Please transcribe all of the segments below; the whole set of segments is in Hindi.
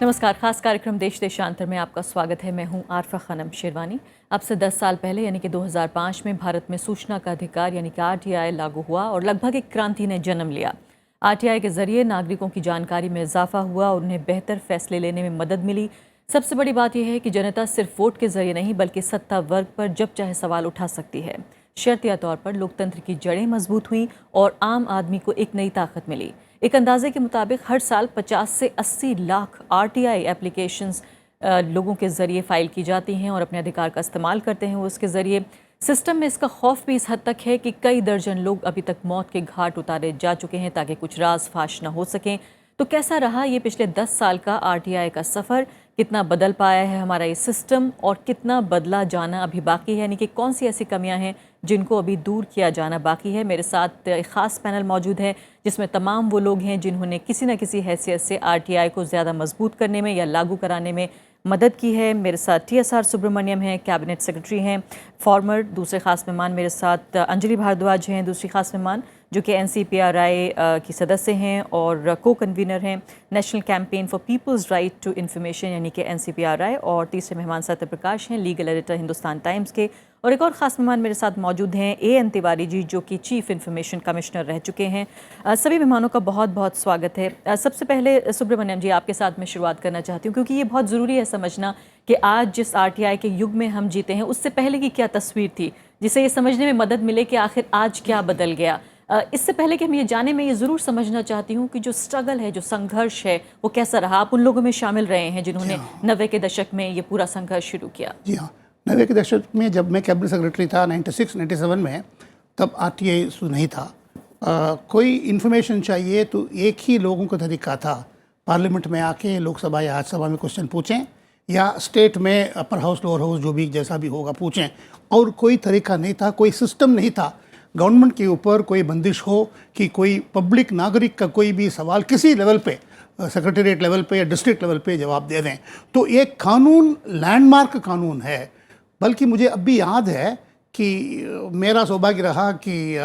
नमस्कार। खास कार्यक्रम देश देशांतर में आपका स्वागत है। मैं हूं आरफा खानम शेरवानी। अब से 10 साल पहले यानी कि 2005 में भारत में सूचना का अधिकार यानी कि आरटीआई लागू हुआ और लगभग एक क्रांति ने जन्म लिया। आरटीआई के जरिए नागरिकों की जानकारी में इजाफा हुआ और उन्हें बेहतर फैसले लेने में मदद मिली। सबसे बड़ी बात यह है कि जनता सिर्फ वोट के जरिए नहीं बल्कि सत्ता वर्ग पर जब चाहे सवाल उठा सकती है। शर्तिया तौर पर लोकतंत्र की जड़ें मजबूत हुई और आम आदमी को एक नई ताकत मिली। एक अंदाजे के मुताबिक हर साल 50 से 80 लाख आरटीआई एप्लीकेशंस लोगों के ज़रिए फ़ाइल की जाती हैं और अपने अधिकार का इस्तेमाल करते हैं वो उसके ज़रिए। सिस्टम में इसका खौफ भी इस हद तक है कि कई दर्जन लोग अभी तक मौत के घाट उतारे जा चुके हैं ताकि कुछ राज फाश न हो सकें। तो कैसा रहा ये पिछले 10 साल का आरटीआई का सफ़र? कितना बदल पाया है हमारा ये सिस्टम और कितना बदला जाना अभी बाकी है, यानी कि कौन सी ऐसी कमियां हैं जिनको अभी दूर किया जाना बाकी है? मेरे साथ एक ख़ास पैनल मौजूद है जिसमें तमाम वो लोग हैं जिन्होंने किसी न किसी हैसियत से आरटीआई को ज़्यादा मजबूत करने में या लागू कराने में मदद की है। मेरे साथ टीएसआर सुब्रमण्यम हैं, कैबिनेट सेक्रेटरी हैं, फॉर्मर। दूसरे ख़ास मेहमान मेरे साथ अंजलि भारद्वाज हैं, दूसरी ख़ास मेहमान जो कि एनसीपीआरआई की सदस्य हैं और को कन्वीनर हैं national campaign for people's right to information यानी कि एनसीपीआरआई। और तीसरे मेहमान सत्य प्रकाश हैं, लीगल एडिटर हिंदुस्तान टाइम्स के। और एक और ख़ास मेहमान मेरे साथ मौजूद हैं एएन तिवारी जी जो कि चीफ इन्फॉर्मेशन कमिश्नर रह चुके हैं। सभी मेहमानों का बहुत बहुत स्वागत है। सबसे पहले सुब्रमण्यम जी आपके साथ मैं शुरुआत करना चाहती हूँ क्योंकि ये बहुत ज़रूरी है समझना कि आज जिस आरटीआई के युग में हम जीते हैं उससे पहले की क्या तस्वीर थी, जिससे ये समझने में मदद मिले कि आखिर आज क्या बदल गया। इससे पहले कि हम ये जाने में ये ज़रूर समझना चाहती हूँ कि जो स्ट्रगल है, जो संघर्ष है, वो कैसा रहा। आप उन लोगों में शामिल रहे हैं जिन्होंने 90 के दशक में ये पूरा संघर्ष शुरू किया। जी हाँ, 90 के दशक में जब मैं कैबिनेट सेक्रेटरी था 96-97 में, तब आरटीआई नहीं था। कोई इन्फॉर्मेशन चाहिए तो एक ही लोगों का तरीका था, पार्लियामेंट में आके लोकसभा या राज्यसभा में क्वेश्चन पूछें या स्टेट में अपर हाउस लोअर हाउस जो भी जैसा भी होगा पूछें, और कोई तरीका नहीं था, कोई सिस्टम नहीं था गवर्नमेंट के ऊपर कोई बंदिश हो कि कोई पब्लिक नागरिक का कोई भी सवाल किसी लेवल पे, सेक्रेटेरिएट लेवल पे या डिस्ट्रिक्ट लेवल पे जवाब दे दें। तो एक कानून लैंडमार्क कानून है। बल्कि मुझे अब भी याद है कि मेरा सौभाग्य रहा कि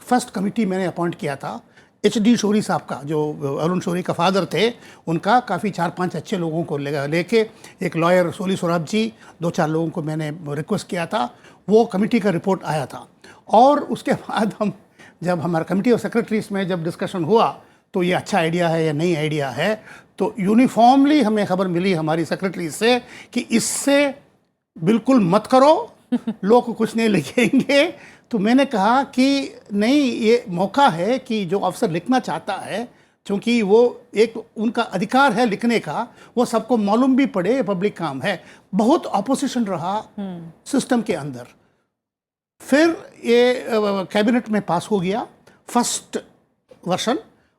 फर्स्ट कमिटी मैंने अपॉइंट किया था HD शौरी साहब का, जो अरुण शौरी का फादर थे, उनका काफ़ी 4-5 अच्छे लोगों को लेके एक लॉयर सोली सोराब जी, 2-4 लोगों को मैंने रिक्वेस्ट किया था। वो कमिटी का रिपोर्ट आया था और उसके बाद जब हमारा कमिटी ऑफ सेक्रेटरीज में जब डिस्कशन हुआ तो ये अच्छा आइडिया है या नहीं आइडिया है, तो यूनिफॉर्मली हमें खबर मिली हमारी सेक्रेटरी से कि इससे बिल्कुल मत करो, लोग कुछ नहीं लिखेंगे। तो मैंने कहा कि नहीं, ये मौका है कि जो अफसर लिखना चाहता है, क्योंकि वो एक उनका अधिकार है लिखने का, वो सबको मालूम भी पड़े, पब्लिक काम है। बहुत ऑपोजिशन रहा सिस्टम के अंदर। फिर ये कैबिनेट में पास हो गया फर्स्ट वर्शन,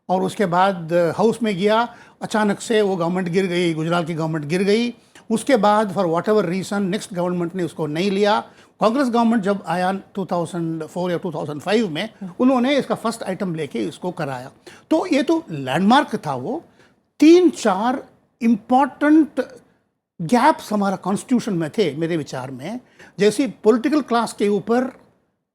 और उसके बाद हाउस में गया। अचानक से वो गवर्नमेंट गिर गई, गुजरात की गवर्नमेंट गिर गई। उसके बाद for what ever reason next government ने उसको नहीं लिया। कांग्रेस गवर्नमेंट जब आया 2004 या 2005 में, उन्होंने इसका फर्स्ट आइटम लेके इसको कराया। तो ये तो लैंडमार्क था। वो 3-4 इम्पॉर्टेंट गैप्स हमारा कॉन्स्टिट्यूशन में थे मेरे विचार में। जैसे पॉलिटिकल क्लास के ऊपर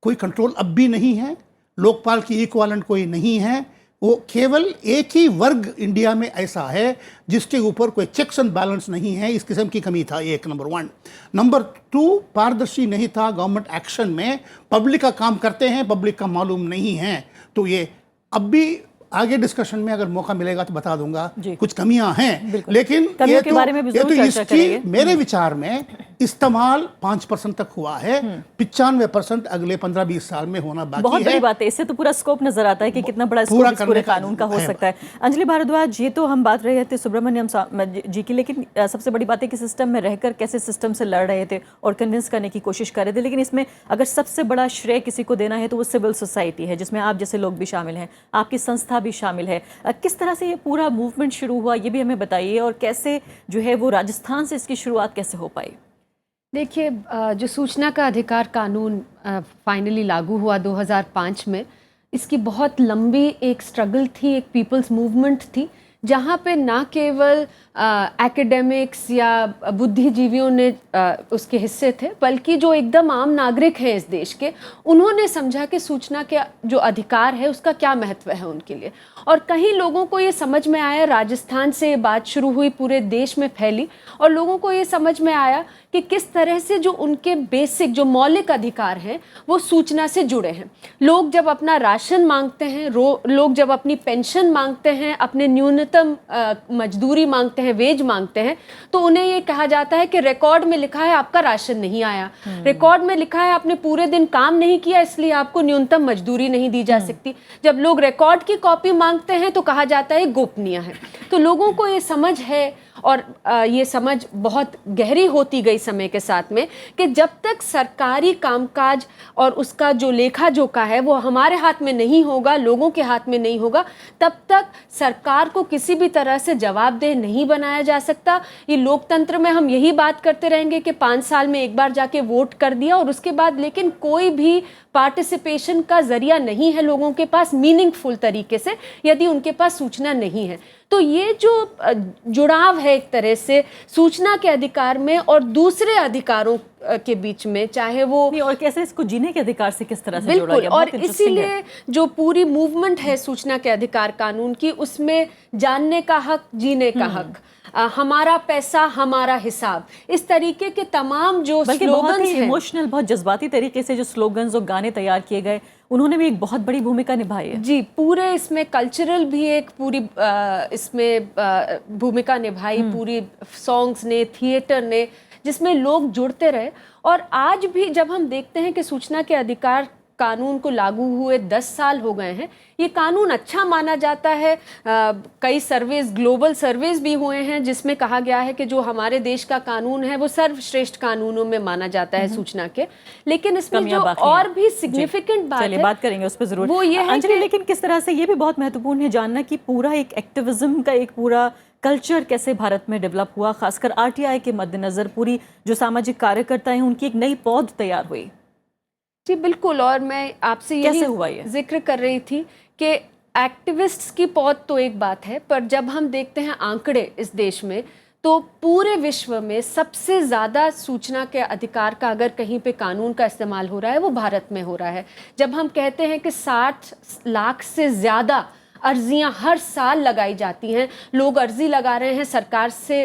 कोई कंट्रोल अब भी नहीं है, लोकपाल की इक्वालेंट कोई नहीं है। वो केवल एक ही वर्ग इंडिया में ऐसा है जिसके ऊपर कोई चेक्स एंड बैलेंस नहीं है। इस किस्म की कमी था एक, नंबर 1। नंबर 2, पारदर्शी नहीं था गवर्नमेंट एक्शन में। पब्लिक का काम करते हैं, पब्लिक का मालूम नहीं है। तो ये अब भी आगे डिस्कशन में अगर मौका मिलेगा तो बता दूंगा कुछ कमियां हैं, लेकिन ये तो इसकी मेरे विचार में इस्तेमाल 5% तक हुआ है। 95% अगले 15-20 साल में होना बाकी है। बहुत बड़ी बात है। इससे तो पूरा स्कोप नजर आता है कि कितना बड़ा स्कोप इस पूरे कानून का हो सकता है। अंजलि भारद्वाज, ये तो हम बात रहे थे सुब्रमण्यम जी की, लेकिन सबसे बड़ी बात है कि सिस्टम में रहकर कैसे सिस्टम से लड़ रहे थे और कन्विंस करने की कोशिश कर रहे थे। लेकिन इसमें अगर सबसे बड़ा श्रेय किसी को देना है तो वो सिविल सोसाइटी है, जिसमें आप जैसे लोग भी शामिल हैं, आपकी संस्था भी शामिल है। किस तरह से ये पूरा मूवमेंट शुरू हुआ ये भी हमें बताइए, और कैसे जो है वो राजस्थान से इसकी शुरुआत कैसे हो पाई? देखिए, जो सूचना का अधिकार कानून फाइनली लागू हुआ 2005 में, इसकी बहुत लंबी एक स्ट्रगल थी, एक पीपल्स मूवमेंट थी जहाँ पे ना केवल एकेडमिक्स या बुद्धिजीवियों ने उसके हिस्से थे, बल्कि जो एकदम आम नागरिक हैं इस देश के, उन्होंने समझा कि सूचना के जो अधिकार है उसका क्या महत्व है उनके लिए। और कहीं लोगों को ये समझ में आया, राजस्थान से ये बात शुरू हुई, पूरे देश में फैली, और लोगों को ये समझ में आया कि किस तरह से जो उनके बेसिक जो मौलिक अधिकार हैं वो सूचना से जुड़े हैं। लोग जब अपना राशन मांगते हैं, लोग जब अपनी पेंशन मांगते हैं, अपने न्यूनतम मजदूरी मांगते हैं, वेज मांगते हैं, तो उन्हें ये कहा जाता है कि रिकॉर्ड में लिखा है आपका राशन नहीं आया, रिकॉर्ड में लिखा है आपने पूरे दिन काम नहीं किया इसलिए आपको न्यूनतम मजदूरी नहीं दी जा सकती। जब लोग रिकॉर्ड की कॉपी मांगते हैं तो कहा जाता है गोपनीय है। तो लोगों को ये समझ है, और ये समझ बहुत गहरी होती गई समय के साथ में, कि जब तक सरकारी कामकाज और उसका जो लेखा जोखा है वो हमारे हाथ में नहीं होगा, लोगों के हाथ में नहीं होगा, तब तक सरकार को किसी भी तरह से जवाबदेह नहीं बनाया जा सकता। ये लोकतंत्र में हम यही बात करते रहेंगे कि 5 साल में एक बार जाके वोट कर दिया और उसके बाद लेकिन कोई भी पार्टिसिपेशन का जरिया नहीं है लोगों के पास मीनिंगफुल तरीके से, यदि उनके पास सूचना नहीं है। तो ये जो जुड़ाव है एक तरह से सूचना के अधिकार में और दूसरे अधिकारों के बीच में, चाहे वो और कैसे इसको जीने के अधिकार से किस तरह से जोड़ा बिल्कुल, गया, और बहुत interesting है। इसीलिए जो पूरी मूवमेंट है सूचना के अधिकार कानून की, उसमें जानने का हक, जीने का हक, हमारा पैसा हमारा हिसाब, इस तरीके के तमाम जो स्लोगन्स हैं, इमोशनल, बहुत जज्बाती तरीके से जो स्लोगन्स और गाने तैयार किए गए, उन्होंने भी एक बहुत बड़ी भूमिका निभाई है। जी, पूरे इसमें कल्चरल भी एक पूरी इसमें भूमिका निभाई, पूरी सॉन्ग्स ने, थिएटर ने, जिसमें लोग जुड़ते रहे। और आज भी जब हम देखते हैं कि सूचना के अधिकार कानून को लागू हुए 10 साल हो गए हैं, ये कानून अच्छा माना जाता है। कई सर्वेज, ग्लोबल सर्वेज भी हुए हैं जिसमें कहा गया है कि जो हमारे देश का कानून है वो सर्वश्रेष्ठ कानूनों में माना जाता है सूचना के। लेकिन इसमें जो और भी सिग्निफिकेंट बात है, बात करेंगे उस पर जरूर, वो ये है अंजलि, लेकिन किस तरह से ये भी बहुत महत्वपूर्ण है जानना कि पूरा एक एक्टिविज्म का एक पूरा कल्चर कैसे भारत में डेवलप हुआ, खासकर आरटीआई के मद्देनजर पूरी जो सामाजिक कार्यकर्ता हैं उनकी एक नई पौध तैयार हुई। जी बिल्कुल, और मैं आपसे यही जिक्र कर रही थी कि एक्टिविस्ट्स की पौध तो एक बात है, पर जब हम देखते हैं आंकड़े इस देश में, तो पूरे विश्व में सबसे ज़्यादा सूचना के अधिकार का अगर कहीं पे कानून का इस्तेमाल हो रहा है वो भारत में हो रहा है। जब हम कहते हैं कि 60 लाख से ज़्यादा अर्जियां हर साल लगाई जाती हैं, लोग अर्जी लगा रहे हैं, सरकार से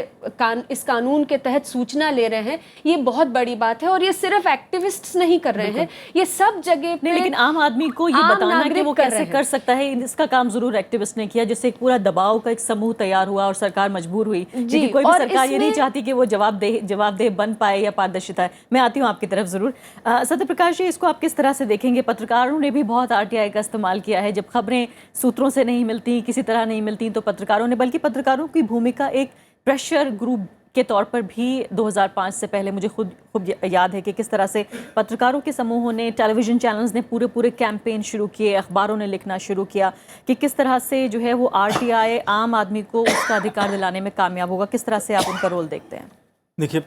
इस कानून के तहत सूचना ले रहे हैं, ये बहुत बड़ी बात है। और ये सिर्फ एक्टिविस्ट्स नहीं कर रहे हैं, ये सब जगह पे, लेकिन आम आदमी को ये बताना कि वो कैसे कर सकता है, इसका काम जरूर एक्टिविस्ट ने किया, जिससे एक पूरा दबाव का एक समूह तैयार हुआ और सरकार मजबूर हुई। लेकिन कोई भी सरकार ये नहीं चाहती कि वो जवाबदेह बन पाए या पारदर्शिता है। मैं आती हूँ आपकी तरफ जरूर। सत्यप्रकाश जी, इसको आप किस तरह से देखेंगे? पत्रकारों ने भी बहुत आरटीआई का इस्तेमाल किया है। जब खबरें सूत्रों से नहीं मिलती, किसी तरह नहीं मिलती, तो पत्रकारों ने, बल्कि पत्रकारों की भूमिका एक प्रेशर ग्रुप के तौर पर भी 2005 से पहले मुझे खूब याद है कि किस तरह से पत्रकारों के समूहों ने, टेलीविजन चैनल्स ने पूरे कैंपेन शुरू किए, अखबारों ने लिखना शुरू किया कि किस तरह से जो है वो आरटीआई आम आदमी को उसका अधिकार दिलाने में कामयाब होगा। किस तरह से आप उनका रोल देखते हैं? देखिए,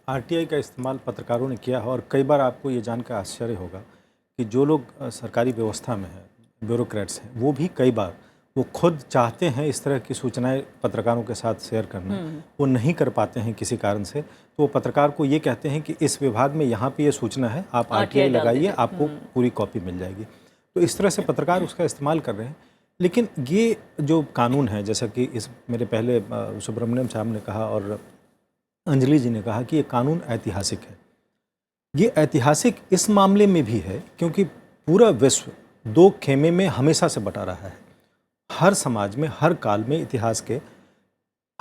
आरटीआई का इस्तेमाल पत्रकारों ने किया है, और कई बार आपको ये जानकर आश्चर्य होगा कि जो लोग सरकारी व्यवस्था में हैं, ब्यूरोक्रेट्स हैं, वो भी कई बार वो खुद चाहते हैं इस तरह की सूचनाएं पत्रकारों के साथ शेयर करना, वो नहीं कर पाते हैं किसी कारण से, तो वो पत्रकार को ये कहते हैं कि इस विभाग में यहाँ पे ये सूचना है, आप आरटीआई लगाइए, आपको पूरी कॉपी मिल जाएगी। तो इस तरह से पत्रकार उसका इस्तेमाल कर रहे हैं। लेकिन ये जो कानून है, जैसा कि इस मेरे पहले सुब्रमण्यम साहब ने कहा और अंजलि जी ने कहा कि ये कानून ऐतिहासिक है। ये ऐतिहासिक इस मामले में भी है क्योंकि पूरा विश्व दो खेमे में हमेशा से बटा रहा है। हर समाज में, हर काल में, इतिहास के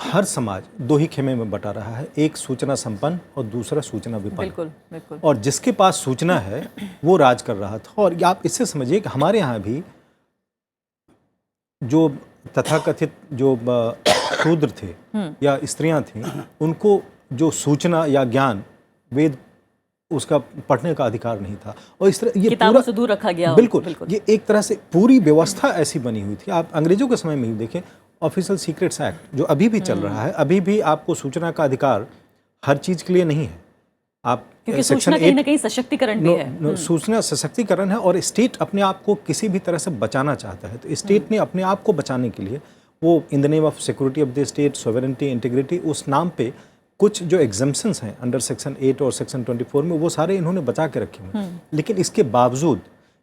हर समाज दो ही खेमे में बटा रहा है, एक सूचना संपन्न और दूसरा सूचना विपन्न। बिल्कुल। और जिसके पास सूचना है वो राज कर रहा था। और आप इससे समझिए कि हमारे यहाँ भी जो तथाकथित जो शूद्र थे या स्त्रियां थीं, उनको जो सूचना या ज्ञान, वेद, उसका पढ़ने का अधिकार नहीं था। और इस तरह ये किताबों से दूर रखा गया। बिल्कुल। ये एक तरह से पूरी व्यवस्था ऐसी बनी हुई थी। आप अंग्रेजों के समय में ही देखें, ऑफिशियल सीक्रेट्स एक्ट जो अभी भी चल रहा है, अभी भी आपको सूचना का अधिकार हर चीज़ के लिए नहीं है। आप क्योंकि सूचना कहीं ना कहीं सशक्तिकरण भी है। सूचना सशक्तिकरण है, और स्टेट अपने आप को किसी भी तरह से बचाना चाहता है, तो स्टेट ने अपने आप को बचाने के लिए वो in the name of security of the state, sovereignty, integrity, उस नाम पे कुछ जो एग्जम्पन्स हैं अंडर सेक्शन 8 और सेक्शन 24 में, वो सारे इन्होंने बचा के रखे हुए हैं। लेकिन इसके बावजूद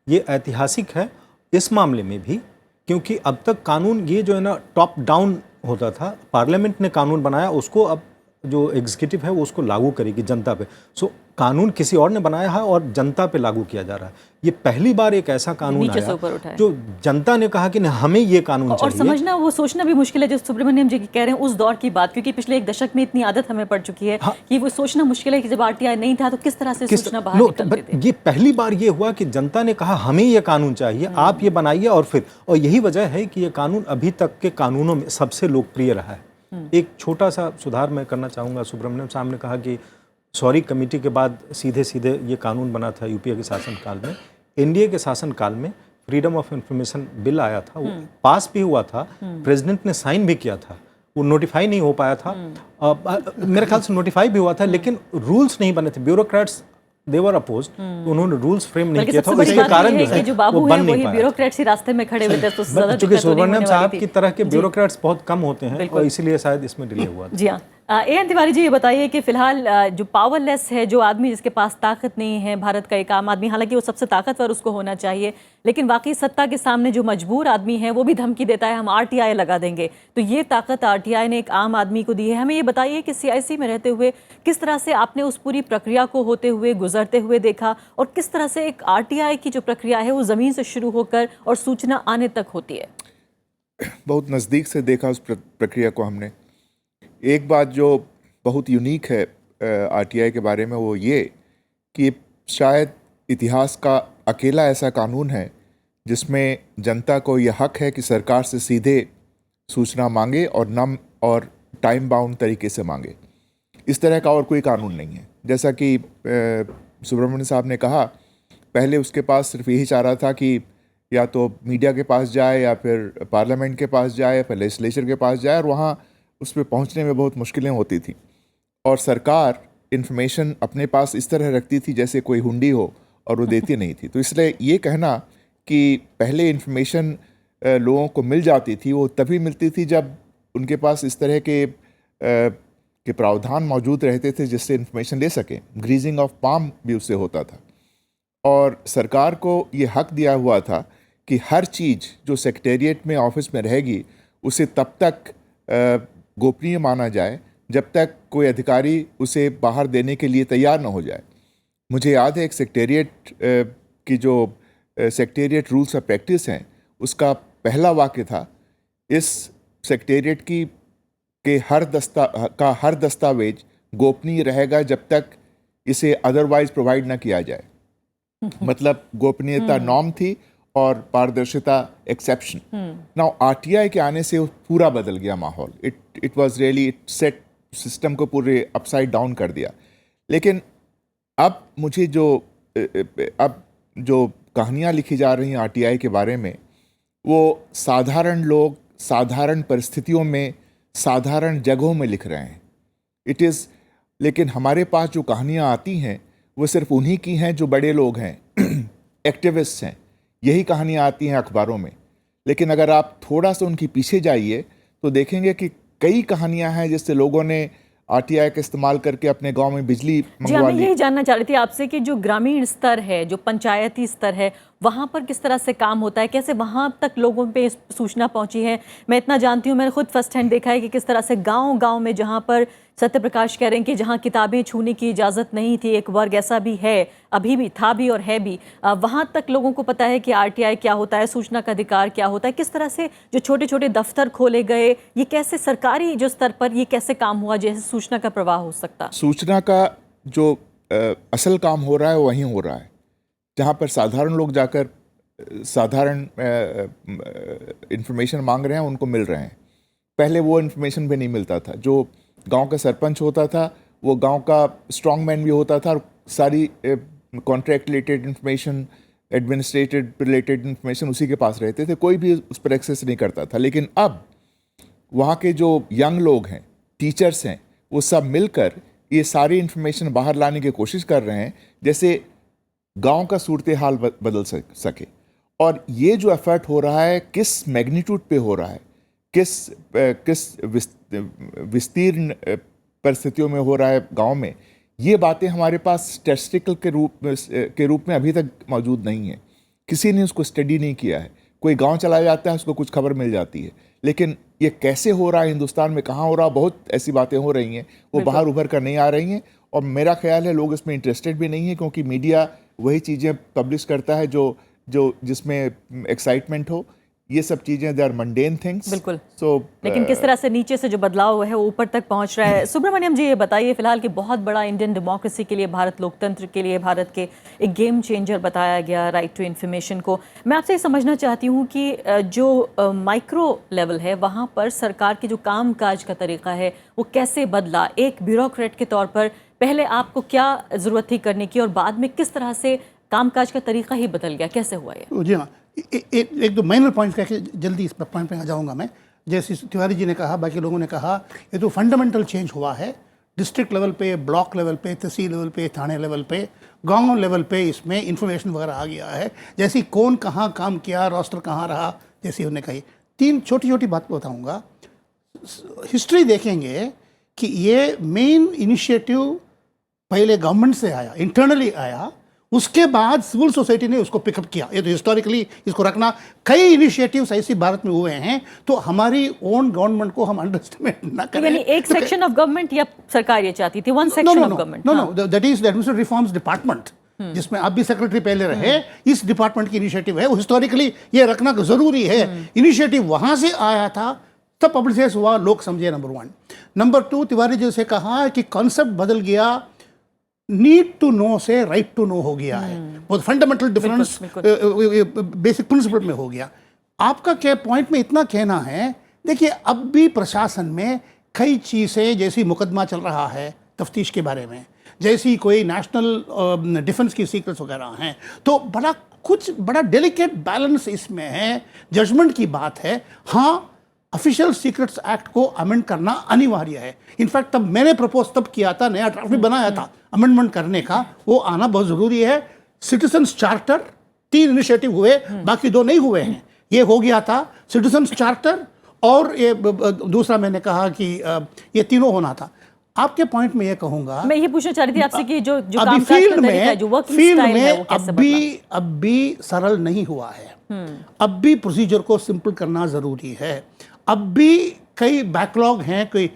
ये ऐतिहासिक है इस मामले में भी, क्योंकि अब तक कानून ये जो है ना टॉप डाउन होता था, पार्लियामेंट ने कानून बनाया, उसको अब जो एग्जीक्यूटिव है वो उसको लागू करेगी जनता पे। सो कानून किसी और ने बनाया है और जनता पे लागू किया जा रहा है। ये पहली बार एक ऐसा कानून नीचे से आया ऊपर उठा है। जो जनता ने कहा कि नहीं, हमें ये कानून और चाहिए। समझना, वो सोचना भी मुश्किल है जो सुब्रमण्यम जी कह रहे हैं उस दौर की बात, क्योंकि पिछले एक दशक में इतनी आदत हमें पड़ चुकी है कि वो सोचना मुश्किल है कि जब आरटीआई नहीं था तो किस तरह से सूचना बाहर निकलती थी। ये पहली बार ये हुआ कि जनता ने कहा हमें ये कानून चाहिए, आप ये बनाइए। और यही वजह है कि ये कानून अभी तक के कानूनों में सबसे लोकप्रिय रहा है। एक छोटा सा सुधार मैं करना चाहूँगा। सुब्रमण्यम साहब ने कहा कि सॉरी कमेटी के बाद सीधे सीधे ये कानून बना था यूपीए के शासनकाल में। एनडीए के शासनकाल में फ्रीडम ऑफ इंफॉर्मेशन बिल आया था, वो पास भी हुआ था, प्रेसिडेंट ने साइन भी किया था, वो नोटिफाई नहीं हो पाया था। मेरे ख्याल से नोटिफाई भी हुआ था, लेकिन रूल्स नहीं बने थे। ब्यूरोक्रेट्स दे वर अपोज्ड, तो उन्होंने रूल्स फ्रेम नहीं किया था। इसके कारण जो है जो बाबू वो है बन नहीं वही पाया। ब्यूरोक्रेट्स ही रास्ते में खड़े हुए थे, तो ज्यादा चूंकि दिक्कत तो नहीं सुब्रमण्यम होने साहब वाली की थी। तरह के ब्यूरोक्रेट्स बहुत कम होते हैं और इसीलिए शायद इसमें डिले हुआ था। जी हाँ। एएन तिवारी जी, ये बताइए कि फिलहाल जो पावरलेस है, जो आदमी जिसके पास ताकत नहीं है, भारत का एक आम आदमी, हालांकि वो सबसे ताकतवर उसको होना चाहिए, लेकिन वाकई सत्ता के सामने जो मजबूर आदमी है वो भी धमकी देता है हम आरटीआई लगा देंगे। तो ये ताकत आरटीआई ने एक आम आदमी को दी है। हमें ये बताइए कि सीआईसी में रहते हुए किस तरह से आपने उस पूरी प्रक्रिया को होते हुए, गुजरते हुए देखा, और किस तरह से एक आरटीआई की जो प्रक्रिया है वो ज़मीन से शुरू होकर और सूचना आने तक होती है? बहुत नज़दीक से देखा उस प्रक्रिया को हमने। एक बात जो बहुत यूनिक है आरटीआई के बारे में वो ये कि शायद इतिहास का अकेला ऐसा कानून है जिसमें जनता को यह हक है कि सरकार से सीधे सूचना मांगे और टाइम बाउंड तरीके से मांगे। इस तरह का और कोई कानून नहीं है। जैसा कि सुब्रमण्यम साहब ने कहा, पहले उसके पास सिर्फ यही चाह रहा था कि या तो मीडिया के पास जाए या फिर पार्लियामेंट के पास जाए या फिर लेजिस्लेचर के पास जाए, और वहाँ उस पर पहुँचने में बहुत मुश्किलें होती थी। और सरकार इन्फॉर्मेशन अपने पास इस तरह रखती थी जैसे कोई हुंडी हो, और वो देती नहीं थी। तो इसलिए ये कहना कि पहले इन्फॉर्मेशन लोगों को मिल जाती थी, वो तभी मिलती थी जब उनके पास इस तरह के प्रावधान मौजूद रहते थे जिससे इन्फॉर्मेशन ले सकें। ग्रीजिंग ऑफ पाम भी उससे होता था। और सरकार को ये हक दिया हुआ था कि हर चीज़ जो सेक्रेटेरिएट में ऑफिस में रहेगी उसे तब तक गोपनीय माना जाए जब तक कोई अधिकारी उसे बाहर देने के लिए तैयार न हो जाए। मुझे याद है एक सेक्रेटेरिएट की जो सेक्रेटेरिएट रूल्स ऑफ प्रैक्टिस हैं उसका पहला वाक्य था, इस सेक्रेटेरिएट के हर दस्तावेज गोपनीय रहेगा जब तक इसे अदरवाइज प्रोवाइड न किया जाए। मतलब गोपनीयता नॉर्म थी और पारदर्शिता एक्सेप्शन। नाउ आरटीआई के आने से पूरा बदल गया माहौल। It was really, it set system को पूरे अपसाइड डाउन कर दिया। लेकिन अब मुझे जो कहानियाँ लिखी जा रही हैं आरटीआई के बारे में, वो साधारण लोग साधारण परिस्थितियों में साधारण जगहों में लिख रहे हैं। लेकिन हमारे पास जो कहानियाँ आती हैं वो सिर्फ उन्हीं की हैं जो बड़े लोग हैं, एक्टिविस्ट हैं। यही कहानियाँ आती हैं अखबारों में। लेकिन अगर आप थोड़ा सा उनके पीछे जाइए तो देखेंगे कि कई कहानियां हैं जिससे लोगों ने आरटीआई का इस्तेमाल करके अपने गांव में बिजली मंगवा ली। मैं यही जानना चाह रही थी आपसे कि जो ग्रामीण स्तर है, जो पंचायती स्तर है, वहाँ पर किस तरह से काम होता है, कैसे वहाँ तक लोगों पे सूचना पहुँची है? मैं इतना जानती हूँ, मैंने खुद फर्स्ट हैंड देखा है कि किस तरह से गांव में जहाँ पर सत्यप्रकाश कह रहे हैं कि जहाँ किताबें छूने की इजाज़त नहीं थी, एक वर्ग ऐसा भी है, अभी भी था भी और है भी, वहाँ तक लोगों को पता है कि आरटीआई क्या होता है, सूचना का अधिकार क्या होता है। किस तरह से जो छोटे छोटे दफ्तर खोले गए, ये कैसे सरकारी जो स्तर पर ये कैसे काम हुआ जैसे सूचना का प्रवाह हो सकता? सूचना का जो असल काम हो रहा है वहीं हो रहा है, जहाँ पर साधारण लोग जाकर साधारण इंफॉर्मेशन मांग रहे हैं, उनको मिल रहे हैं। पहले वो इन्फॉर्मेशन भी नहीं मिलता था। जो गांव का सरपंच होता था वो गांव का स्ट्रॉन्ग मैन भी होता था, और सारी contract related information, administrative related information उसी के पास रहते थे, कोई भी उस पर एक्सेस नहीं करता था। लेकिन अब वहाँ के जो यंग लोग हैं, टीचर्स हैं, वो सब मिलकर ये सारी इंफॉर्मेशन बाहर लाने की कोशिश कर रहे हैं जैसे गांव का सूरत हाल बदल सके। और ये जो एफर्ट हो रहा है किस मैग्नीट्यूड पे हो रहा है, किस विस्तीर्ण परिस्थितियों में हो रहा है गांव में, ये बातें हमारे पास स्टैटिस्टिकल के रूप में अभी तक मौजूद नहीं है। किसी ने उसको स्टडी नहीं किया है। कोई गांव चला जाता है, उसको कुछ खबर मिल जाती है, लेकिन ये कैसे हो रहा है हिंदुस्तान में, कहाँ हो रहा है, बहुत ऐसी बातें हो रही हैं वो बाहर उभर कर नहीं आ रही हैं। और मेरा ख्याल है लोग इसमें इंटरेस्टेड भी नहीं है, क्योंकि मीडिया वही चीज़ें पब्लिश करता है जो जिसमें एक्साइटमेंट हो। ये सब चीज़ें दे आर मंडेन थिंग्स। बिल्कुल। सो लेकिन किस तरह से नीचे से जो बदलाव हुआ है वो ऊपर तक पहुंच रहा है। सुब्रमण्यम जी, ये बताइए, फिलहाल कि बहुत बड़ा इंडियन डेमोक्रेसी के लिए, भारत लोकतंत्र के लिए, भारत के एक गेम चेंजर बताया गया राइट टू इन्फॉर्मेशन को। मैं आपसे ये समझना चाहती हूँ कि जो माइक्रो लेवल है वहाँ पर सरकार की जो काम काज का तरीका है वो कैसे बदला। एक ब्यूरोक्रेट के तौर पर पहले आपको क्या ज़रूरत थी करने की, और बाद में किस तरह से कामकाज का तरीका ही बदल गया, कैसे हुआ ये? जी हाँ, एक दो माइनर पॉइंट्स कह के जल्दी इस पॉइंट पे आ जाऊँगा मैं। जैसे तिवारी जी ने कहा, बाकी लोगों ने कहा, ये तो फंडामेंटल चेंज हुआ है डिस्ट्रिक्ट लेवल पे, ब्लॉक लेवल पे, तहसील लेवल पे, थाने लेवल पे, गांव लेवल पे इसमें इंफॉर्मेशन वगैरह आ गया है। जैसे कौन कहाँ काम किया, रोस्टर कहाँ रहा, जैसे उन्होंने कही। तीन छोटी छोटी बात बताऊँगा। हिस्ट्री देखेंगे कि ये मेन इनिशिएटिव पहले गवर्नमेंट से आया, इंटरनली आया, उसके बाद सिविल सोसाइटी ने उसको पिकअप किया। ये तो हिस्टोरिकली इसको रखना। कई इनिशिएटिव्स ऐसे भारत में हुए हैं, तो हमारी ओन गवर्नमेंट को हम अंडरस्टिमेट ना करें। यानी एक सेक्शन ऑफ गवर्नमेंट या सरकार ये चाहती थी, one section of government? No, that is the administrative reforms department, जिसमें आप भी सेक्रेटरी पहले रहे। इस डिपार्टमेंट की इनिशिएटिव है, वो हिस्टोरिकली ये रखना जरूरी है। इनिशिएटिव वहां से आया था, तब पब्लिसाइज हुआ, लोग समझे। नंबर 1। नंबर 2, तिवारी जी से कहा कि कॉन्सेप्ट बदल गया, नीड टू नो से राइट टू नो हो गया है। बहुत फंडामेंटल डिफरेंस बेसिक प्रिंसिपल में हो गया। आपका क्या पॉइंट में इतना कहना है, देखिए अब भी प्रशासन में कई चीज़ें, जैसी मुकदमा चल रहा है तफ्तीश के बारे में, जैसी कोई नेशनल डिफेंस की सीक्रेट्स वगैरह हैं, तो बड़ा डेलिकेट बैलेंस इसमें है, जजमेंट की बात है। हाँ, ऑफिशियल सीक्रेट्स एक्ट को अमेंड करना अनिवार्य है। इनफैक्ट तब मैंने प्रपोज तब किया था, नया ड्राफ्ट भी बनाया था अमेंडमेंट करने का, वो आना बहुत ज़रूरी है। सिटीजन्स चार्टर 3 इनिशिएटिव हुए, बाकी 2 नहीं हुए हैं। ये हो गया था सिटीजन्स चार्टर, और ये दूसरा मैंने कहा कि ये तीनों होना था। आपके पॉइंट में ये कहूँगा, मैं ये पूछना चाह रही थी आपसे कि जो अभी कामकाज का तरीका है, जो वर्किंग स्टाइल है, वो कैसे बदला? अब भी सरल नहीं हुआ है। अब भी प्रोसीजर को सिंपल करना ज़रूरी है। अब भी कई बैकलॉग हैं, कोई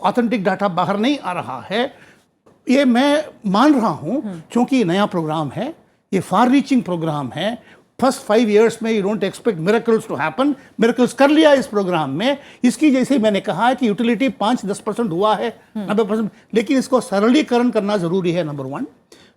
ऑथेंटिक डाटा बाहर नहीं आ रहा है। ये मैं मान रहा हूँ, क्योंकि ये नया प्रोग्राम है, ये फार रीचिंग प्रोग्राम है। फर्स्ट 5 years में you don't expect miracles to happen. Miracles कर लिया इस प्रोग्राम में। इसकी जैसे मैंने कहा है कि यूटिलिटी 5-10% हुआ है, 90%, लेकिन इसको सरलीकरण करना ज़रूरी है, नंबर 1।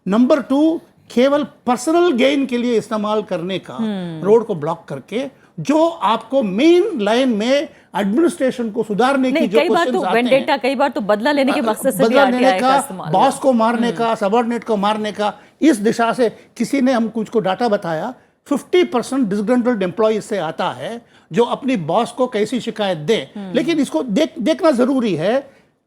नंबर 2, केवल पर्सनल गेन के लिए इस्तेमाल करने का, रोड को ब्लॉक करके, जो आपको मेन लाइन में एडमिनिस्ट्रेशन को सुधारने की जो क्वेश्चंस आते हैं, कई बार तो बदला लेने के मकसद से भी बदला लेने RTI का, इस्तेमाल बॉस को मारने का, सबऑर्डिनेट को मारने का, इस दिशा से किसी ने हम कुछ को डाटा बताया, 50% डिसग्रंटल्ड एम्प्लॉय से आता है, जो अपनी बॉस को कैसी शिकायत दे। लेकिन इसको देखना जरूरी है,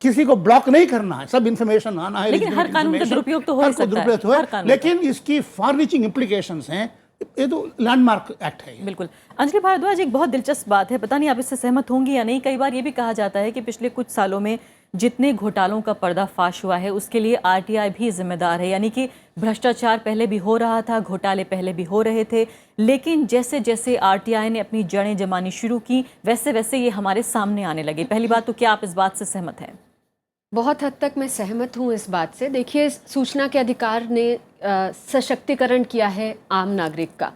किसी को ब्लॉक नहीं करना है, सब इंफॉर्मेशन आना है। लेकिन हर कानून का दुरुपयोग तो हो ही सकता है, लेकिन इसकी फार रीचिंग इम्प्लीकेशंस हैं। ये तो लैंडमार्क एक्ट है। बिल्कुल। अंजलि भारद्वाज, एक बहुत दिलचस्प बात है, पता नहीं आप इससे सहमत होंगी या नहीं। कई बार ये भी कहा जाता है कि पिछले कुछ सालों में जितने घोटालों का पर्दाफाश हुआ है उसके लिए RTI भी जिम्मेदार है। यानी कि भ्रष्टाचार पहले भी हो रहा था, घोटाले पहले भी हो रहे थे, लेकिन जैसे जैसे RTI ने अपनी जड़ें जमानी शुरू की, वैसे वैसे ये हमारे सामने आने लगे। पहली बात तो क्या आप इस बात से सहमत हैं? बहुत हद तक मैं सहमत हूँ इस बात से। देखिए, सूचना के अधिकार ने सशक्तिकरण किया है आम नागरिक का,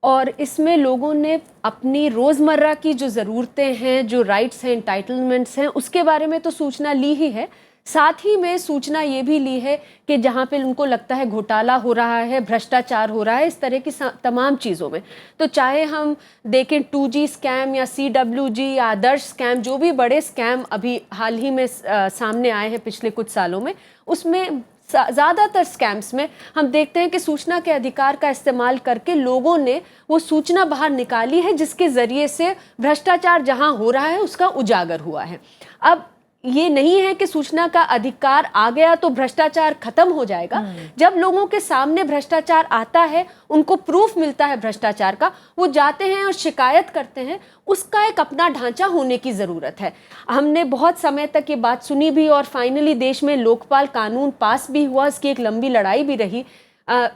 और इसमें लोगों ने अपनी रोज़मर्रा की जो ज़रूरतें हैं, जो राइट्स हैं, एंटाइटलमेंट्स हैं, उसके बारे में तो सूचना ली ही है। साथ ही में सूचना ये भी ली है कि जहाँ पे उनको लगता है घोटाला हो रहा है, भ्रष्टाचार हो रहा है, इस तरह की तमाम चीज़ों में, तो चाहे हम देखें 2G स्कैम या CWG या आदर्श स्कैम, जो भी बड़े स्कैम अभी हाल ही में सामने आए हैं पिछले कुछ सालों में, उसमें ज़्यादातर स्कैम्स में हम देखते हैं कि सूचना के अधिकार का इस्तेमाल करके लोगों ने वो सूचना बाहर निकाली है, जिसके ज़रिए से भ्रष्टाचार जहाँ हो रहा है उसका उजागर हुआ है। अब ये नहीं है कि सूचना का अधिकार आ गया तो भ्रष्टाचार खत्म हो जाएगा। जब लोगों के सामने भ्रष्टाचार आता है, उनको प्रूफ मिलता है भ्रष्टाचार का, वो जाते हैं और शिकायत करते हैं। उसका एक अपना ढांचा होने की ज़रूरत है। हमने बहुत समय तक ये बात सुनी भी और फाइनली देश में लोकपाल कानून पास भी हुआ। इसकी एक लंबी लड़ाई भी रही।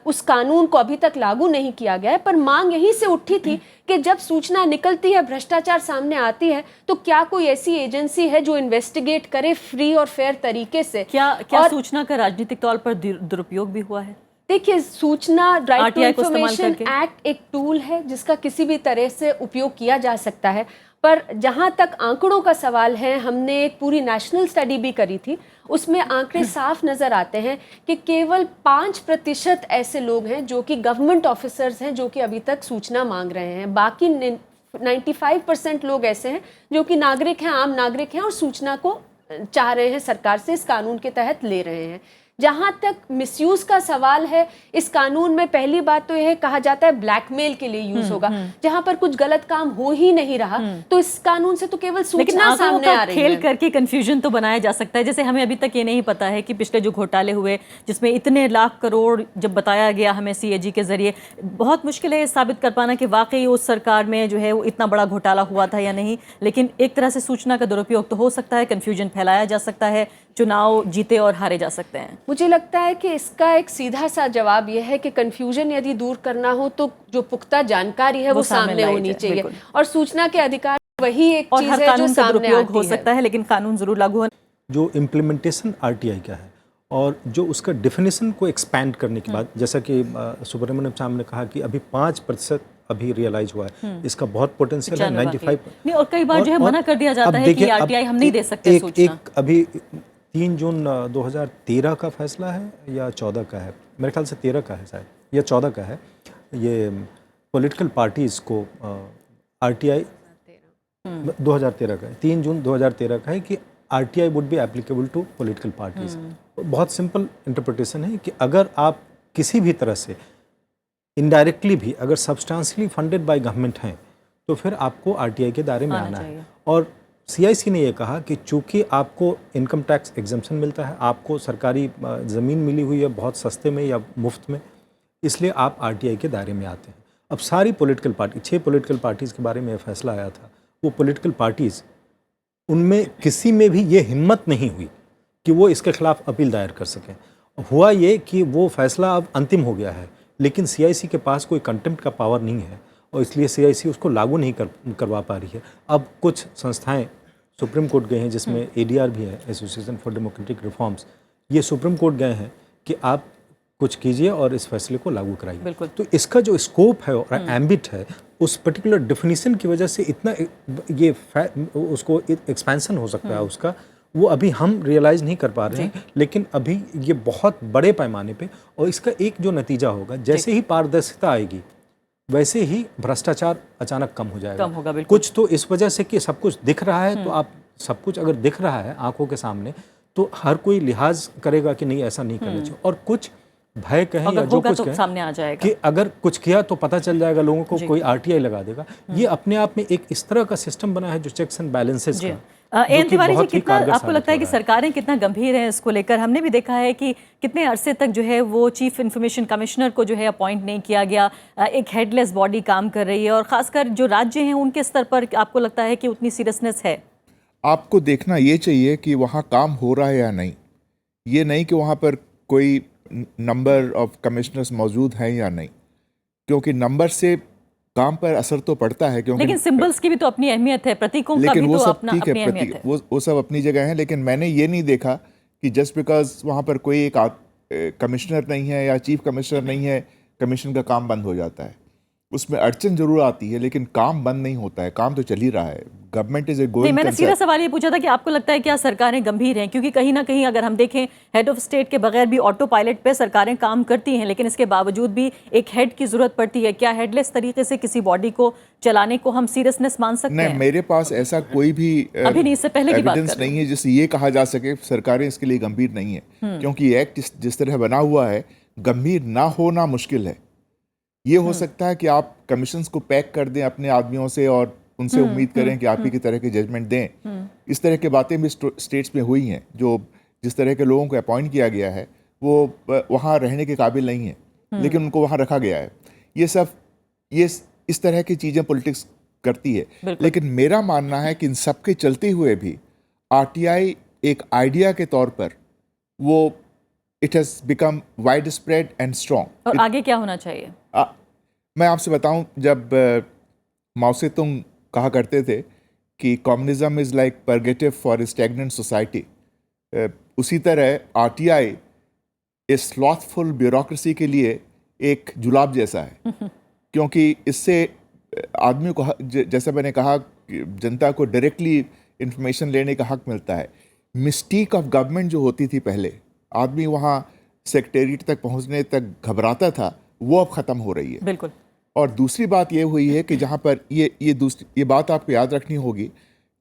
उस कानून को अभी तक लागू नहीं किया गया है, पर मांग यहीं से उठी थी कि जब सूचना निकलती है, भ्रष्टाचार सामने आती है, तो क्या कोई ऐसी एजेंसी है जो इन्वेस्टिगेट करे फ्री और फेयर तरीके से। क्या सूचना का राजनीतिक तौर पर दुरुपयोग भी हुआ है? देखिए, सूचना राइट टू RTI को इस्तेमाल इंफॉर्मेशन करके? एक्ट एक टूल है जिसका किसी भी तरह से उपयोग किया जा सकता है। पर जहां तक आंकड़ों का सवाल है, हमने एक पूरी नेशनल स्टडी भी करी थी। उसमें आंकड़े साफ नजर आते हैं कि केवल 5% ऐसे लोग हैं जो कि गवर्नमेंट ऑफिसर्स हैं जो कि अभी तक सूचना मांग रहे हैं। बाकी 95% लोग ऐसे हैं जो कि नागरिक हैं, आम नागरिक हैं और सूचना को चाह रहे हैं, सरकार से इस कानून के तहत ले रहे हैं। जहां तक मिसयूज का सवाल है, इस कानून में पहली बात तो यह कहा जाता है ब्लैकमेल के लिए यूज होगा। जहां पर कुछ गलत काम हो ही नहीं रहा, तो इस कानून से तो केवल सूचना सामने आ रही है। खेल करके कंफ्यूजन तो बनाया जा सकता है। जैसे हमें अभी तक ये नहीं पता है कि पिछले जो घोटाले हुए, जिसमें इतने लाख करोड़ जब बताया गया हमें CAG के जरिए, बहुत मुश्किल है ये साबित कर पाना कि वाकई उस सरकार में जो है वो इतना बड़ा घोटाला हुआ था या नहीं। लेकिन एक तरह से सूचना का दुरुपयोग तो हो सकता है, कंफ्यूजन फैलाया जा सकता है, चुनाव जीते और हारे जा सकते हैं। मुझे लगता है कि इसका एक सीधा सा जवाब यह है कि कंफ्यूजन यदि दूर करना हो तो जो पुख्ता जानकारी है वो सामने होनी चाहिए, और सूचना के अधिकार वही एक चीज है जो सामने आती हो है। सकता है, लेकिन कानून जरूर लागू होना। जो इम्प्लीमेंटेशन RTI का है और जो उसका डेफिनेशन को एक्सपैंड करने के बाद, जैसा कि सुब्रमण्यम साहब ने कहा कि अभी 5% अभी रियलाइज हुआ है, इसका बहुत पोटेंशियल है। 95 नहीं, और कई बार जो है मना कर दिया जाता है कि RTI हम नहीं दे सकते सूचना। एक अभी 3 जून 2013 का फैसला है या 14 का है, मेरे ख्याल से 13 का है शायद, या 14 का है। ये पॉलिटिकल पार्टीज़ को RTI 2013 का है, 3 जून 2013 का है कि RTI would be applicable to political parties. बहुत सिंपल इंटरप्रिटेशन है कि अगर आप किसी भी तरह से इनडायरेक्टली भी अगर सब्सटेंशियली फंडेड बाय गवर्नमेंट हैं तो फिर आपको RTI के दायरे में आना है। और CIC ने यह कहा कि चूंकि आपको इनकम टैक्स एग्जम्पशन मिलता है, आपको सरकारी ज़मीन मिली हुई है बहुत सस्ते में या मुफ्त में, इसलिए आप RTI के दायरे में आते हैं। अब सारी पॉलिटिकल पार्टी, 6 पॉलिटिकल पार्टीज़ के बारे में फैसला आया था, वो पॉलिटिकल पार्टीज़, उनमें किसी में भी ये हिम्मत नहीं हुई कि वो इसके खिलाफ अपील दायर कर सकें। हुआ ये कि वो फैसला अब अंतिम हो गया है, लेकिन CIC के पास कोई कंटेम्प्ट का पावर नहीं है और इसलिए CIC उसको लागू नहीं करवा पा रही है। अब कुछ संस्थाएं सुप्रीम कोर्ट गए हैं, जिसमें ADR भी है, एसोसिएशन फॉर डेमोक्रेटिक रिफॉर्म्स। ये सुप्रीम कोर्ट गए हैं कि आप कुछ कीजिए और इस फैसले को लागू कराइए। तो इसका जो स्कोप है और एम्बिट है, उस पर्टिकुलर डेफिनेशन की वजह से इतना ये उसको एक्सपेंशन हो सकता है उसका, वो अभी हम रियलाइज़ नहीं कर पा रहे हैं। लेकिन अभी ये बहुत बड़े पैमाने पे, और इसका एक जो नतीजा होगा, जैसे ही पारदर्शिता आएगी वैसे ही भ्रष्टाचार अचानक कम हो जाएगा। कम होगा, बिल्कुल। कुछ तो इस वजह से कि सब कुछ दिख रहा है, तो आप सब कुछ अगर दिख रहा है आंखों के सामने तो हर कोई लिहाज करेगा कि नहीं ऐसा नहीं करना चाहिए। और कुछ भय कहें या जो कुछ कहें सामने आ जाएगा कि अगर कुछ किया तो पता चल जाएगा लोगों को, कोई RTI लगा देगा। ये अपने आप में एक इस तरह का सिस्टम बना है जो चेक्स एंड बैलेंसेस का। एन तिवारी जी, कितना आपको लगता है कि सरकारें कितना गंभीर हैं इसको लेकर? हमने भी देखा है कि कितने अरसे तक जो है वो चीफ इंफॉर्मेशन कमिश्नर को जो है अपॉइंट नहीं किया गया, एक हेडलेस बॉडी काम कर रही है, और खासकर जो राज्य हैं उनके स्तर पर आपको लगता है कि उतनी सीरियसनेस है? आपको देखना ये चाहिए कि वहाँ काम हो रहा है या नहीं, ये नहीं कि वहाँ पर कोई नंबर ऑफ कमिश्नर्स मौजूद हैं या नहीं, क्योंकि नंबर से काम पर असर तो पड़ता है। क्योंकि लेकिन सिंबल्स की भी तो अपनी अहमियत है, प्रतीकों का भी तो अपनी अहमियत है। वो सब अपनी जगह है, लेकिन मैंने ये नहीं देखा कि जस्ट बिकॉज वहाँ पर कोई एक कमिश्नर नहीं है या चीफ कमिश्नर नहीं है, कमीशन का काम बंद हो जाता है। उसमें अड़चन जरूर आती है, लेकिन काम बंद नहीं होता है, काम तो चल ही रहा है। Government is a going. मैंने सीधा सवाल ये पूछा था कि आपको लगता है क्या सरकारें गंभीर हैं? क्योंकि कहीं ना कहीं अगर हम देखें, हेड ऑफ स्टेट के बगैर भी ऑटो पायलट पे सरकारें काम करती हैं, लेकिन इसके बावजूद भी एक हेड की जरूरत पड़ती है। क्या हेडलेस तरीके से किसी बॉडी को चलाने को हम सीरियसनेस मान सकते हैं? नहीं, मेरे पास ऐसा कोई भी अभी नहीं, इससे पहले की बात एविडेंस नहीं है जिससे ये कहा जा सके सरकारें इसके लिए गंभीर नहीं है। क्योंकि एक्ट जिस तरह बना हुआ है, गंभीर ना होना मुश्किल है। ये हो सकता है कि आप कमीशंस को पैक कर दें अपने आदमियों से और उनसे उम्मीद करें कि आप ही की तरह के जजमेंट दें। इस तरह की बातें भी स्टेट्स में हुई हैं। जो जिस तरह के लोगों को अपॉइंट किया गया है वो वहाँ रहने के काबिल नहीं है, लेकिन उनको वहाँ रखा गया है। ये इस तरह की चीज़ें पॉलिटिक्स करती है। लेकिन मेरा मानना है कि इन सब के चलते हुए भी आरटीआई एक आइडिया के तौर पर वो it has become wide spread and strong. और आगे क्या होना चाहिए? मैं आपसे बताऊं, जब माओ से तुंग कहा करते थे कि communism is like purgative for a stagnant society, उसी तरह आरटीआई इस स्लॉथफुल ब्यूरोक्रेसी के लिए एक जुलाब जैसा है। क्योंकि इससे आदमी को जैसा मैंने कहा, जनता को डायरेक्टली इंफॉर्मेशन लेने का हक मिलता है। मिस्टीक ऑफ गवर्नमेंट जो होती थी पहले, आदमी वहाँ सेक्रेटेरिएट तक पहुँचने तक घबराता था, वो अब ख़त्म हो रही है। बिल्कुल। और दूसरी बात ये हुई है कि जहाँ पर ये बात आपको याद रखनी होगी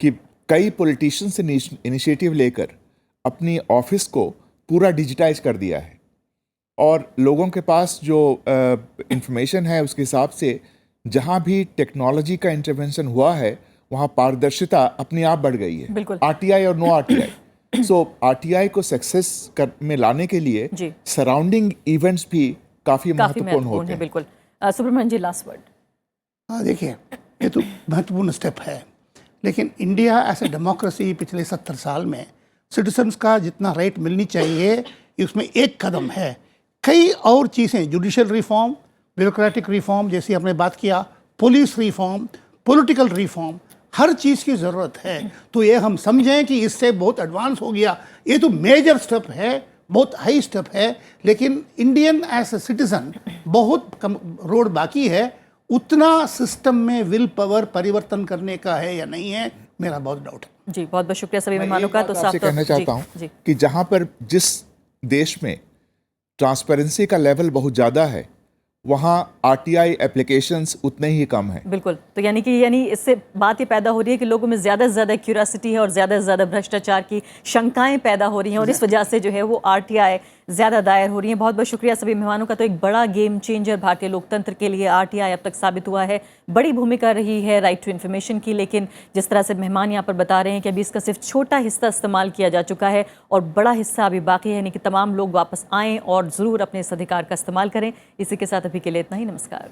कि कई पॉलिटिशियंस ने इनिशिएटिव लेकर अपनी ऑफिस को पूरा डिजिटाइज कर दिया है, और लोगों के पास जो इंफॉर्मेशन है उसके हिसाब से जहाँ भी टेक्नोलॉजी का इंटरवेंशन हुआ है वहाँ पारदर्शिता अपने आप बढ़ गई है। बिल्कुल। आरटीआई और नो आरटीआई। सो आरटीआई को सक्सेस में लाने के लिए सराउंडिंग इवेंट्स भी काफ़ी महत्वपूर्ण होते हैं। बिल्कुल। सुब्रमण्यम जी, लास्ट वर्ड। हाँ, देखिए, ये तो महत्वपूर्ण स्टेप है, लेकिन इंडिया ऐसे डेमोक्रेसी पिछले 70 साल में सिटीजन्स का जितना राइट मिलनी चाहिए उसमें एक कदम है। कई और चीज़ें, जुडिशल रिफॉर्म, ब्यूरोक्रेटिक रिफॉर्म जैसी हमने बात किया, पुलिस रिफॉर्म, पॉलिटिकल रिफॉर्म, हर चीज़ की ज़रूरत है। तो ये हम समझें कि इससे बहुत एडवांस हो गया, ये तो मेजर स्टेप है, बहुत हाई स्टेप है, लेकिन इंडियन एज ए सिटीज़न बहुत कम रोड बाकी है। उतना सिस्टम में विल पावर परिवर्तन करने का है या नहीं है, मेरा बहुत डाउट है। जी, बहुत बहुत शुक्रिया सभी मेहमानों का। तो आपसे कहना चाहता हूँ कि जहाँ पर जिस देश में ट्रांसपेरेंसी का लेवल बहुत ज़्यादा है वहाँ आरटीआई एप्लीकेशंस उतने ही कम हैं। बिल्कुल। तो यानी इससे बात ये पैदा हो रही है कि लोगों में ज़्यादा से ज़्यादा क्यूरियोसिटी है और ज़्यादा से ज़्यादा भ्रष्टाचार की शंकाएं पैदा हो रही हैं, और इस वजह से जो है वो आरटीआई ज़्यादा दायर हो रही है। बहुत बहुत शुक्रिया सभी मेहमानों का। तो एक बड़ा गेम चेंजर भारतीय लोकतंत्र के लिए आरटीआई अब तक साबित हुआ है। बड़ी भूमिका रही है राइट टू इन्फॉर्मेशन की, लेकिन जिस तरह से मेहमान यहाँ पर बता रहे हैं कि अभी इसका सिर्फ छोटा हिस्सा इस्तेमाल किया जा चुका है और बड़ा हिस्सा अभी बाकी है, यानी कि तमाम लोग वापस आएँ और ज़रूर अपने इस अधिकार का इस्तेमाल करें। इसी के साथ अभी के लिए इतना ही। नमस्कार।